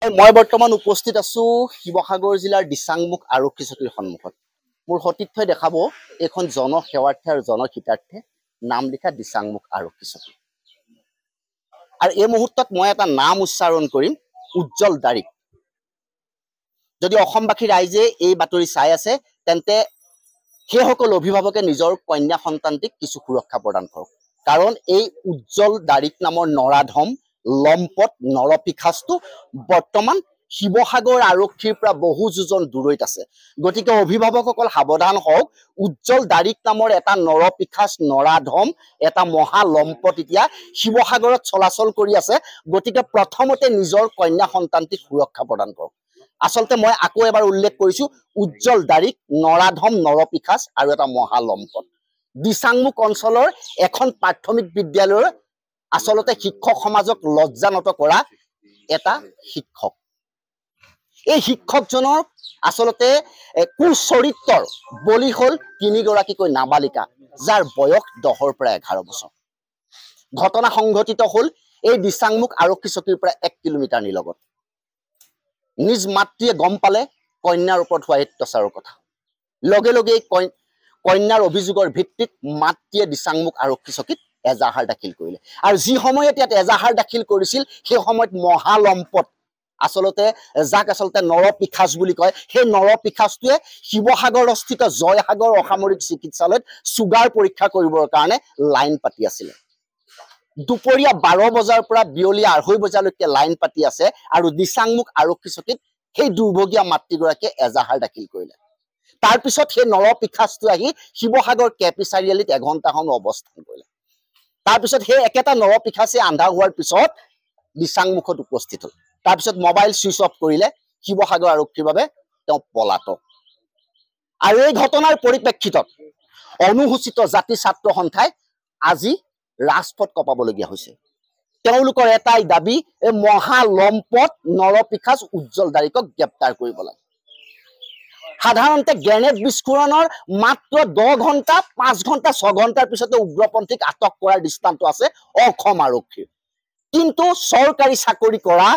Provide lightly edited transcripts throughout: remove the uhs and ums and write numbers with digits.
মই বৰ্তমান উপস্থিত আছো শিৱসাগৰ জিলাৰ দিচাংমুখ আৰক্ষী চকীৰ সন্মুখত। মোৰ সতীৰ্থই দেখাব এখন জনসেৱাৰ্থে আৰু জনহিতাৰ্থে নাম লিখা দিচাংমুখ আৰক্ষী চকী। আৰু এই মুহূৰ্তত মই এটা নাম উচ্চাৰণ কৰিম, উজ্জ্বল দাৰিক। যদি অসমবাসী ৰাইজে এই বাতৰি চাই আছে তেন্তে সেইসকল অভিভাৱকে নিজৰ কন্যা সন্তানটিক কিছু সুৰক্ষা প্ৰদান কৰক। কাৰণ এই উজ্জ্বল দাৰিক নামৰ নৰাধম লম্পট নৰপিশাচটো বৰ্তমান শিৱসাগৰ আৰক্ষীৰ পৰা বহু যোজন দূৰৈত আছে। গতিকে অভিভাৱকসকল সাৱধান হওক। উজ্জ্বল দাৰিক নামৰ এটা নৰপিশাচ নৰাধম এটা মহা লম্পট এতিয়া শিৱসাগৰত চলাচল কৰি আছে। গতিকে প্ৰথমতে নিজৰ কন্যা সন্তানটিক সুৰক্ষা প্ৰদান কৰক। আচলতে মই আকৌ এবাৰ উল্লেখ কৰিছো, উজ্জ্বল দাৰিক নৰাধম নৰপিশাচ আৰু এটা মহা লম্পট। দিচাংমুখ অঞ্চলৰ এখন প্ৰাথমিক বিদ্যালয়ৰ আচলতে শিক্ষক সমাজক লজ্জানত কৰা এটা শিক্ষক। এই শিক্ষকজনৰ আচলতে কুচৰিত্ৰৰ বলি হল 3গৰাকীকৈ নাবালিকা, যাৰ বয়স 10ৰ পৰা 11 বছৰ। ঘটনা সংঘটিত হল এই দিচাংমুখ আৰক্ষী চকীৰ পৰা 1 কিলোমিটাৰ নিলগত। নিজ মাতৃয়ে গম পালে কন্যাৰ ওপৰত হোৱা অত্যাচাৰৰ কথা। লগে লগে কন্যাৰ অভিযোগৰ ভিত্তিত মাতৃয়ে দিচাংমুখ আৰক্ষী চকীত এজাহাৰ দাখিল কৰিলে। আৰু যি সময়ত ইয়াত এজাহাৰ দাখিল কৰিছিল সেই সময়ত মহালম্পট আচলতে যাক আচলতে নৰপিশাচ বুলি কয়, সেই নৰপিশাচটোৱে শিৱসাগৰস্থিত জয়সাগৰ অসামৰিক চিকিৎসালয়ত চুগাৰ পৰীক্ষা কৰিবৰ কাৰণে লাইন পাতি আছিলে। দুপৰীয়া 12 বজাৰ পৰা বিয়লি 2:30 বজালৈকে লাইন পাতি আছে আৰু দিচাংমুখ আৰক্ষী চকীত সেই দুৰ্ভগীয়া মাতৃগৰাকীয়ে এজাহাৰ দাখিল কৰিলে। তাৰ পিছত সেই নৰপিশাচটো আহি শিৱসাগৰ কেপি চাৰিআলিত এঘণ্টা সময় অৱস্থান কৰিলে। তাৰপিছত সেই একেটা নৰপিশাচে আন্ধাৰ হোৱাৰ পিছত দিচাংমুখত উপস্থিত হল। তাৰপিছত মোবাইল চুইচ অফ কৰিলে। শিৱসাগৰ আৰক্ষীৰ বাবে তেওঁ পলাতক। আৰু এই ঘটনাৰ পৰিপ্ৰেক্ষিতত অনুসূচিত জাতি ছাত্ৰ সন্থাই আজি ৰাজপথ কঁপাবলগীয়া হৈছে। তেওঁলোকৰ এটাই দাবী, এই মহালম্পট নৰপিশাচ উজ্জ্বল দাৰিকক গ্ৰেপ্তাৰ কৰিব লাগে। সাধাৰণতে গ্ৰেনেড বিস্ফোৰণৰ মাত্ৰ 10 ঘণ্টা 5 ঘণ্টা 6 ঘণ্টাৰ পিছতে উগ্ৰপন্থীক আটক কৰাৰ দৃষ্টান্ত আছে অসম আৰক্ষীৰ। কিন্তু চৰকাৰী চাকৰি কৰা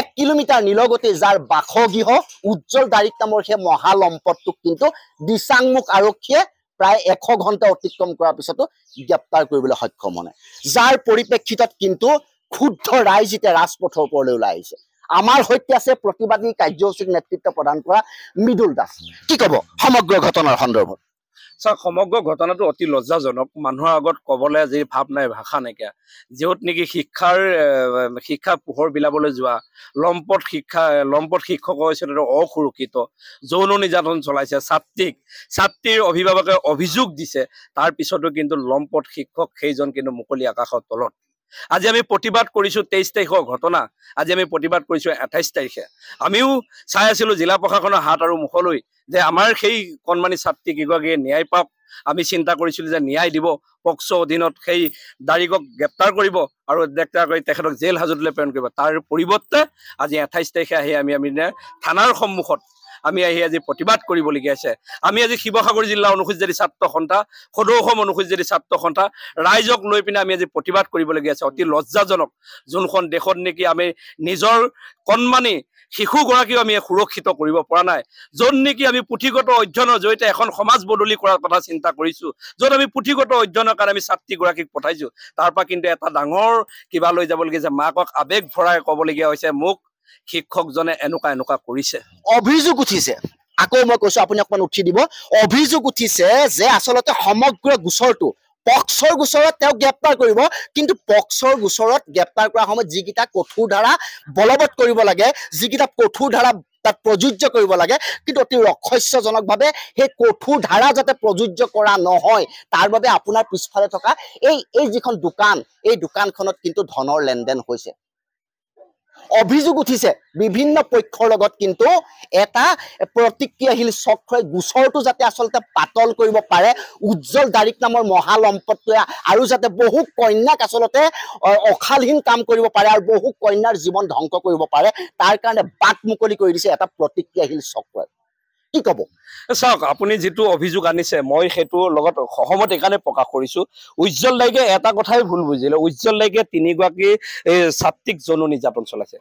1 কিলোমিটাৰ নিলগতে যাৰ বাসগৃহ উজ্জ্বল দাৰিক নামৰ সেই মহালম্পটটোক কিন্তু দিচাংমুখ আৰক্ষীয়ে প্ৰায় 100 ঘণ্টা অতিক্ৰম কৰাৰ পিছতো গ্ৰেপ্তাৰ কৰিবলৈ সক্ষম হোৱা নাই। যাৰ পৰিপ্ৰেক্ষিতত কিন্তু ক্ষুব্ধ ৰাইজ এতিয়া ৰাজপথৰ ওপৰলৈ ওলাই আহিছে। আমাৰ সৈতে আছে প্ৰতিবাদী কাৰ্যসূচীক নেতৃত্ব প্ৰদান কৰা মৃদুল দাস। কি কব সমগ্ৰ ঘটনাৰ সন্দৰ্ভত? চাওক, সমগ্ৰ ঘটনাটো অতি লজ্জাজনক। মানুহৰ আগত কবলৈ যি ভাৱ নাই, ভাষা নাইকিয়া। য'ত নেকি শিক্ষা পোহৰ বিলাবলৈ যোৱা লম্পট শিক্ষক হৈছে অসুৰক্ষিত, যৌন নিৰ্যাতন চলাইছে ছাত্ৰীৰ অভিভাৱকে অভিযোগ দিছে। তাৰ পিছতো কিন্তু লম্পট শিক্ষক সেইজন কিন্তু মুকলি আকাশৰ তলত। আজি আমি প্ৰতিবাদ কৰিছো 23 তাৰিখৰ ঘটনা। আজি আমি প্ৰতিবাদ কৰিছো 28 তাৰিখে। আমিও চাই আছিলো জিলা প্ৰশাসনৰ হাত আৰু মুখলৈ যে আমাৰ সেই কণমানি ছাত্ৰী কেইগৰাকীয়ে ন্যায় পাওক। আমি চিন্তা কৰিছিলো যে ন্যায় দিব, পক্সো অধীনত সেই দাৰিকক গ্ৰেপ্তাৰ কৰিব আৰু গ্ৰেপ্তাৰ কৰি তেখেতক জেল হাজতলৈ প্ৰেৰণ কৰিব। তাৰ পৰিৱৰ্তে আজি 28 তাৰিখে আহি আমি থানাৰ সন্মুখত আমি আজি প্ৰতিবাদ কৰিবলগীয়া হৈছে। আমি আজি শিৱসাগৰ জিলা অনুসূচিত জাতি ছাত্ৰ সন্থা, সদৌ অসম অনুসূচিত জাতি ছাত্ৰ সন্থা ৰাইজক লৈ পিনে আমি আজি প্ৰতিবাদ কৰিবলগীয়া আছে। অতি লজ্জাজনক, যোনখন দেশত নেকি আমি নিজৰ কণমানি শিশুগৰাকীও আমি সুৰক্ষিত কৰিব পৰা নাই, য'ত নেকি আমি পুথিগত অধ্যয়নৰ জৰিয়তে এখন সমাজ বদলি কৰাৰ কথা চিন্তা কৰিছো, য'ত আমি পুথিগত অধ্যয়নৰ কাৰণে আমি ছাত্ৰীগৰাকীক পঠাইছো, তাৰ পৰা কিন্তু এটা ডাঙৰ কিবা লৈ যাবলগীয়া যে মাকক আৱেগ ভৰাই ক'বলগীয়া হৈছে মোক শিক্ষকজনে এনেকুৱা কৰিছে। অভিযোগ উঠিছে, আকৌ মই কৈছো আপুনি অকমান উঠি দিব। অভিযোগ উঠিছে যে আচলতে সমগ্ৰ গোচৰটো পক্সৰ গোচৰত তেওঁক গ্ৰেপ্তাৰ কৰিব, কিন্তু পক্সৰ গোচৰত গ্ৰেপ্তাৰ কৰাৰ সময়ত যিকেইটা কঠোৰ ধাৰা বলবৎ কৰিব লাগে, যিকেইটা কঠোৰ ধাৰা তাত প্ৰযোজ্য কৰিব লাগে, কিন্তু অতি ৰহস্যজনকভাৱে সেই কঠোৰ ধাৰা যাতে প্ৰযোজ্য কৰা নহয় তাৰ বাবে আপোনাৰ পিছফালে থকা এই যিখন দোকান, এই দোকানখনত কিন্তু ধনৰ লেনদেন হৈছে। অভিযোগ উঠিছে বিভিন্ন পক্ষৰ লগত কিন্তু এটা প্ৰতিক্ৰিয়াশীল চক্ৰই গোচৰটো যাতে আচলতে পাতল কৰিব পাৰে, উজ্জ্বল দাৰিক নামৰ মহালম্পটটোৱে আৰু যাতে বহু কন্যাক আচলতে অশালীন কাম কৰিব পাৰে আৰু বহু কন্যাৰ জীৱন ধ্বংস কৰিব পাৰে, তাৰ কাৰণে বাট মুকলি কৰি দিছে এটা প্ৰতিক্ৰিয়াশীল চক্ৰই। কি ক'ব? চাওক, আপুনি যিটো অভিযোগ আনিছে মই সেইটোৰ লগত সহমত এইকাৰণে প্ৰকাশ কৰিছো। উজ্জ্বল দাইকে এটা কথাই ভুল বুজিলে। উজ্জ্বল দাইকে 3গৰাকী ছাত্ৰীক যৌন নিৰ্যাতন চলাইছে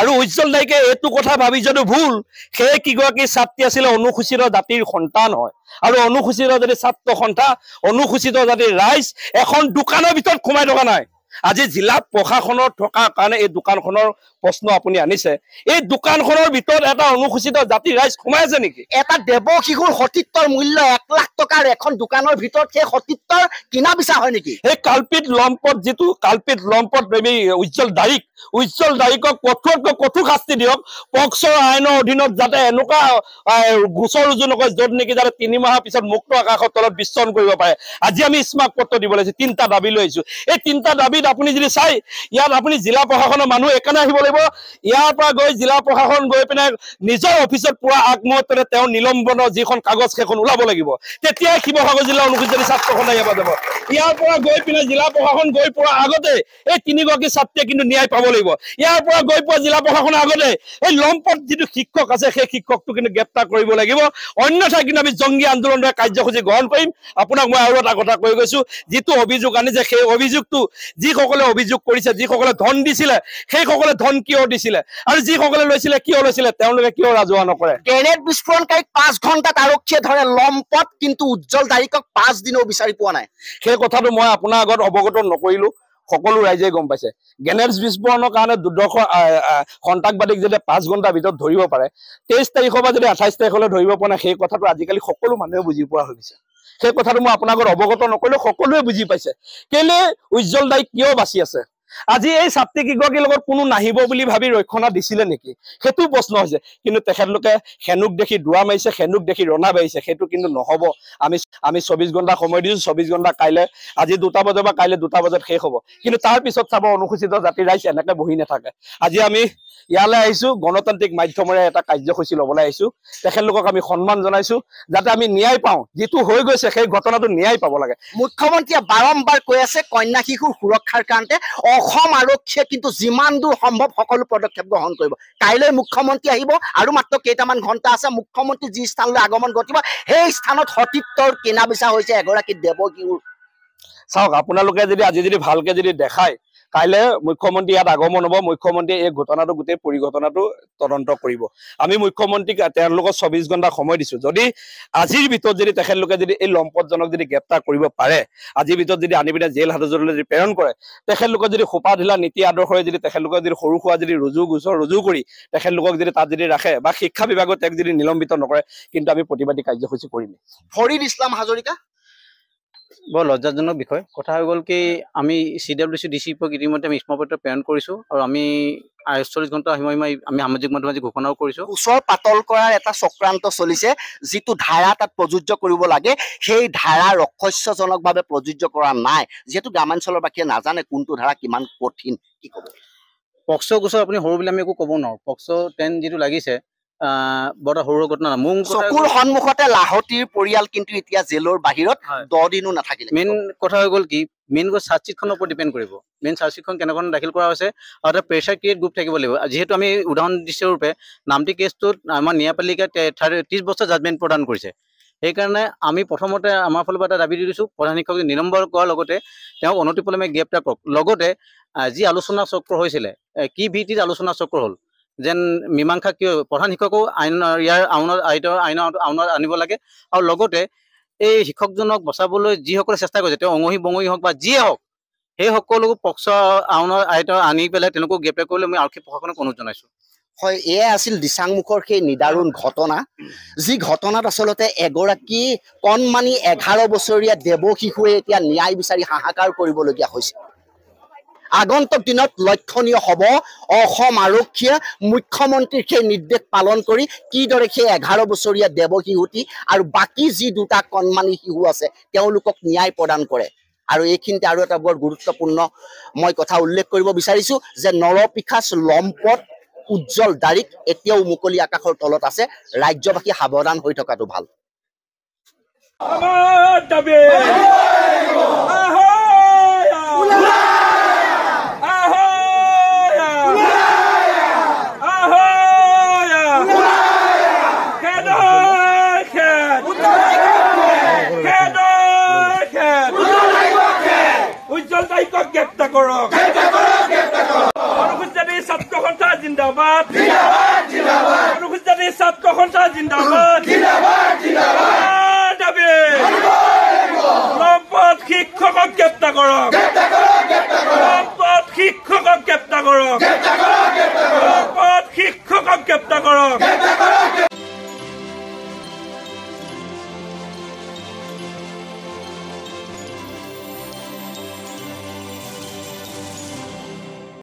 আৰু উজ্জ্বল দাইকে এইটো কথা ভাবি যদি ভুল, সেই কিগৰাকী ছাত্ৰী আছিলে অনুসূচিত জাতিৰ সন্তান হয় আৰু অনুসূচিত জাতিৰ ছাত্ৰ সন্থা, অনুসূচিত জাতিৰ ৰাইজ এখন দোকানৰ ভিতৰত সোমাই থকা নাই। আজি জিলা প্ৰশাসনৰ থকাৰ কাৰণে এই দোকানখনৰ প্ৰশ্ন আপুনি আনিছে। এই দোকানখনৰ ভিতৰত এটা অনুসূচিত জাতিৰ ৰাইজ সোমাই আছে নেকি? এটা দেৱ শিশুৰ সতীত্বৰ মূল্য 1 লাখ টকাৰ এখন দোকানৰ ভিতৰত সেই সতীত্বৰ কিনা বিচা হয় নেকি? সেই কাল্পিত লম্পট যিটো কাল্পিত লম্পট প্ৰেমী উজ্জ্বল দাৰিকক কঠোৰতকৈ কঠোৰ শাস্তি দিয়ক। পক্সৰ আইনৰ অধীনত যাতে এনেকুৱা গোচৰ ৰুজু নকৰে য'ত নেকি যাতে 3 মাহৰ পিছত মুক্ত আকাশৰ তলত বিচৰণ কৰিব পাৰে। আজি আমি স্মাৰক পত্ৰ দিব লাগিছে, 3টা দাবী লৈ আহিছো। এই 3টা দাবীত আপুনি যদি চাই, ইয়াত আপুনি জিলা প্ৰশাসনৰ মানুহ একাৰণে আহিব লাগিব। ইয়াৰ পৰা গৈ জিলা প্ৰশাসন গৈ পিনে নিজৰ অফিচত পুৰা আগমুহূৰ্ততে তেওঁ নিলম্বনৰ যিখন কাগজ সেইখন ওলাব লাগিব। তেতিয়াই শিৱসাগৰ জিলা অনুসূচিত ছাত্ৰ সন্থা ইয়াৰ পৰা যাব। ইয়াৰ পৰা গৈ পিনে জিলা প্ৰশাসন গৈ পোৱাৰ আগতে এই 3গৰাকী ছাত্ৰীয়ে কিন্তু ন্যায় পাব লাগিব। ইয়াৰ পৰা গৈ পোৱা জিলা প্ৰশাসনৰ আগতে এই লম্পট যিটো শিক্ষক আছে সেই শিক্ষকটো কিন্তু গ্ৰেপ্তাৰ কৰিব লাগিব। অন্যথা কিন্তু আমি জংগী আন্দোলনৰ কাৰ্যসূচী গ্ৰহণ কৰিম। আপোনাক মই আৰু এটা কথা কৈ গৈছো, যিটো অভিযোগ আনিছে সেই অভিযোগটো যিসকলে অভিযোগ কৰিছে, যিসকলে ধন দিছিলে সেইসকলে ধন কিয় দিছিলে আৰু যিসকলে লৈছিলে কিয় লৈছিলে, তেওঁলোকে কিয় ৰাজহুৱা নকৰে? গ্ৰেনেড বিস্ফোৰণকাৰীক 5 ঘণ্টাত আৰক্ষীয়ে ধৰে লম্পট, কিন্তু উজ্জ্বল দাৰিকক 5 দিনও বিচাৰি পোৱা নাই। সেই কথাটো মই আপোনাৰ আগত অৱগত নকৰিলো, সকলো ৰাইজে গম পাইছে। গ্ৰেনেড বিস্ফোৰণৰ কাৰণে দুৰ্দৰ্শ সন্ত্ৰাসবাদীক যদি 5 ঘণ্টাৰ ভিতৰত ধৰিব পাৰে, 23 তাৰিখৰ পৰা যদি 28 তাৰিখলৈ ধৰিব পৰা নাই, সেই কথাটো আজিকালি সকলো মানুহে বুজি পোৱা হৈ গৈছে। সেই কথাটো মই আপোনাৰ আগত অৱগত নকৰিলো, সকলোৱে বুজি পাইছে। কেলে উজ্জ্বল দাইক কিয় বাচি আছে? আজি এই ছাত্ৰী কিগৰাকীৰ লগত কোনো নাহিব বুলি ভাবি ৰক্ষণা দিছিলে নেকি, সেইটো প্ৰশ্ন হৈছে। কিন্তু তেখেতলোকে সেনুক দেখি দুৱা মাৰিছে, সেনুক দেখি ৰণা বাঢ়িছে। সেইটো কিন্তু নহব। আমি 24 ঘণ্টা সময় দিছো। 24 ঘণ্টা কাইলৈ, আজি 2টা বজাৰ পৰা কাইলৈ 2টা বজাত শেষ হ'ব। কিন্তু তাৰ পিছত চাব অনুসূচিত জাতিৰ ৰাইজ এনেকে বহি নাথাকে। আজি আমি ইয়ালৈ আহিছো, গণতান্ত্ৰিক মাধ্যমেৰে এটা কাৰ্যসূচী ল'বলৈ আহিছো। তেখেতলোকক আমি সন্মান জনাইছো যাতে আমি ন্যায় পাওঁ। যিটো হৈ গৈছে সেই ঘটনাটো ন্যায় পাব লাগে। মুখ্যমন্ত্ৰীয়ে বাৰম্বাৰ কৈ আছে কন্যা শিশুৰ সুৰক্ষাৰ কাৰণে অসম আৰক্ষীয়ে কিন্তু যিমান দূৰ সম্ভৱ সকলো পদক্ষেপ গ্ৰহণ কৰিব। কাইলৈ মুখ্যমন্ত্ৰী আহিব আৰু মাত্ৰ কেইটামান ঘণ্টা আছে। মুখ্যমন্ত্ৰী যি স্থানলৈ আগমন ঘটিব সেই স্থানত সতীত্বৰ কিনা বিচা হৈছে এগৰাকী দেৱ শিশুৰ। চাওক, আপোনালোকে আজি যদি ভালকে যদি দেখায়, কাইলৈ মুখ্যমন্ত্ৰী ইয়াত আগমন হ'ব। মুখ্যমন্ত্ৰীয়ে এই ঘটনাটো গোটেই পৰিঘটনাটো তদন্ত কৰিব। আমি মুখ্যমন্ত্ৰীক তেওঁলোকক 24 ঘণ্টা সময় দিছো। যদি আজিৰ ভিতৰত যদি তেখেতলোকে যদি এই লম্পটজনক যদি গ্ৰেপ্তাৰ কৰিব পাৰে, আজিৰ ভিতৰত যদি আনি পিনে জেল হাজতলৈ যদি প্ৰেৰণ কৰে, তেখেতলোকক যদি সোপা ঢিলা নীতি আদৰ্শৰে যদি তেখেতলোকক যদি সৰু সুৰা যদি গোচৰ ৰুজু কৰি তেখেতলোকক যদি তাত যদি ৰাখে বা শিক্ষা বিভাগত তেওঁক যদি নিলম্বিত নকৰে, কিন্তু আমি প্ৰতিবাদী কাৰ্যসূচী কৰিম। ফৰিদ ইছলাম হাজৰিকা, বৰ লজ্জাজনক বিষয়। কথা হৈ গ'ল কি, আমি CWC DCPক ইতিমধ্যে আমি স্মাৰকপত্ৰ প্ৰেৰণ কৰিছোঁ আৰু আমি 48 ঘণ্টা সীমাই আমি সামাজিক মাধ্যমত ঘোষণাও কৰিছোঁ। ওচৰ পাতল কৰাৰ এটা চক্ৰান্ত চলিছে। যিটো ধাৰা তাত প্ৰযোজ্য কৰিব লাগে সেই ধাৰা ৰহস্যজনকভাৱে প্ৰযোজ্য কৰা নাই। যিহেতু গ্ৰামাঞ্চলৰ বাকীয়ে নাজানে কোনটো ধাৰা কিমান কঠিন, কি ক'ব? পক্সো গোচৰ আপুনি সৰু বুলি আমি একো ক'ব নোৱাৰোঁ। পক্সো 10 যিটো লাগিছে বৰ সৰু ঘটনা নহয়। মোৰ চকুৰ সন্মুখতে লাহতীৰ পৰিয়াল কিন্তু এতিয়া জেলৰ বাহিৰত 10 দিনো নাথাকিলে। মেইন কথা হৈ গ'ল কি, মেইন চাৰ্জশ্বিটখনৰ ওপৰত ডিপেণ্ড কৰিব। মেইন চাৰ্জশ্বিটখন কেনেধৰণে দাখিল কৰা হৈছে আৰু এটা প্ৰেছাৰ ক্ৰিয়েট গ্ৰুপ থাকিব লাগিব। যিহেতু আমি উদাহৰণ দৃশ্যৰূপে নামটি কেছটোত আমাৰ ন্যায়পালিকাই 30 বছৰ জাজমেণ্ট প্ৰদান কৰিছে। সেইকাৰণে আমি প্ৰথমতে আমাৰ ফালৰ পৰা এটা দাবী দি দিছোঁ, প্ৰধান শিক্ষক নিলম্বন কৰাৰ লগতে তেওঁক অনতিপলমে গ্ৰেপ্তাৰ কৰক। লগতে যি আলোচনা চক্ৰ হৈছিলে, কি ভিত্তিত আলোচনা চক্ৰ হ'ল, যেন মীমাংসা কিয় প্ৰধান শিক্ষকো ইয়াৰ আউনত আনিব লাগে। আৰু লগতে এই শিক্ষকজনক বচাবলৈ যিসকলে চেষ্টা কৰিছে, তেওঁ অঙহী বঙহী হওক বা যিয়ে হওক, সেই সকলোকো পক্সো আউনৰ আনি পেলাই তেওঁলোকক গ্ৰেপ্তাৰ কৰিবলৈ আমি আৰক্ষী প্ৰশাসনক অনুৰোধ জনাইছোঁ। হয়, এয়াই আছিল দিচাংমুখৰ সেই নিদাৰুণ ঘটনা, যি ঘটনাত আচলতে এগৰাকী কণমানি 11 বছৰীয়া দেৱ শিশুৱে এতিয়া ন্যায় বিচাৰি হাহাকাৰ কৰিবলগীয়া হৈছে। আগন্তুক দিনত লক্ষণীয় হ'ব অসম আৰক্ষীয়ে মুখ্যমন্ত্ৰীৰ সেই নিৰ্দেশ পালন কৰি কিদৰে সেই 11 বছৰীয়া দেৱ শিশুটি আৰু বাকী যি 2টা কণমানি শিশু আছে তেওঁলোকক ন্যায় প্ৰদান কৰে। আৰু এইখিনিতে আৰু এটা বৰ গুৰুত্বপূৰ্ণ মই কথা উল্লেখ কৰিব বিচাৰিছো যে নৰপিশাচ লম্পট উজ্জ্বল দাৰিক এতিয়াও মুকলি আকাশৰ তলত আছে। ৰাজ্যবাসী সাৱধান হৈ থকাটো ভাল। সাপ্তাহিকক গ্ৰেপ্তাৰ কৰক অনুসূচিত জাতি ছাত্ৰ সন্থা জিন্দাবাদ অনুসূচিত জাতি ছাত্ৰ সন্থা জিন্দাবাদ দাবী লম্পট শিক্ষকক গ্ৰেপ্তাৰ কৰক লম্পট শিক্ষকক গ্ৰেপ্তাৰ কৰক লম্পট শিক্ষকক গ্ৰেপ্তাৰ কৰক